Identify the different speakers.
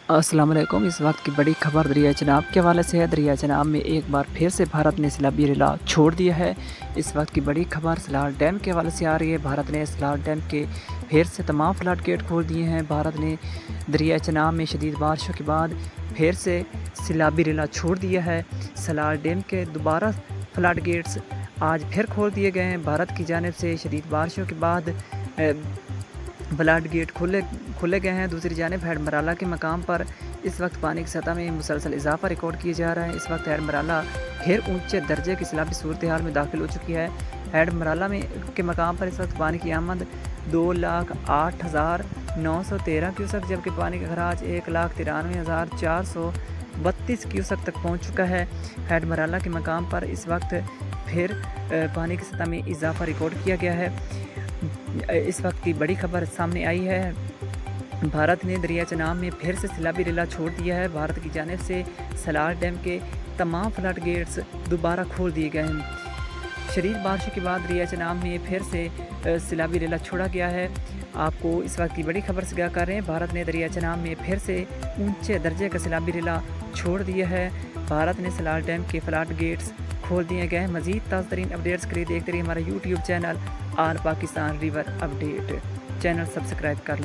Speaker 1: अस्सलाम वालेकुम। इस वक्त की बड़ी खबर दरिया चनाब के हवाले से है। दरिया चनाब में एक बार फिर से भारत ने सैलाबी रिला छोड़ दिया है। इस वक्त की बड़ी खबर सलाल डैम के हवाले से आ रही है। भारत ने सलाल डैम के फिर से तमाम फ्लड गेट खोल दिए हैं। भारत ने दरिया चनाब में शदीद बारिशों के बाद फिर से सैलाबी रिला छोड़ दिया है। सलाल डैम के दोबारा फ्लड गेट्स आज फिर खोल दिए गए हैं। भारत की जानिब से शदीद बारिशों के बाद फ्लड गेट खोले गए हैं। दूसरी जानिब हेड मराला के मकाम पर इस वक्त पानी की सतह में मुसलसल इजाफा रिकॉर्ड किया जा रहा है। इस वक्त हेड मराला फिर ऊंचे दर्जे की सैलाबी सूरत हाल में दाखिल हो चुकी है। हेड मराला के मकाम पर इस वक्त पानी की आमद 2,08,913 क्यूसक, जबकि पानी का खराज 1,93,432 क्यूसक तक पहुँच चुका है। हेड मराला के मकाम पर इस वक्त फिर पानी की सतह में इजाफा रिकॉर्ड किया गया है। इस वक्त की बड़ी खबर सामने आई है। भारत ने दरिया चनाब में फिर से सैलाबी रिला छोड़ दिया है। भारत की जानिब से सलाल डैम के तमाम फ्लड गेट्स दोबारा खोल दिए गए हैं। शदीद बारिशों के बाद दरिया चनाब में फिर से सैलाबी रिला छोड़ा गया है। आपको इस वक्त की बड़ी खबर से क्या कर रहे हैं। भारत ने दरिया चनाब में फिर से ऊंचे दर्जे का सैलाबी रिला छोड़ दिया है। भारत ने सलाल डैम के फ्लड गेट्स खोल दिए गए हैं। मज़ीद ताज़ा तरीन अपडेट्स के लिए देखते रहिए हमारा यूट्यूब चैनल आल Pakistan river update. Channel subscribe कर लें।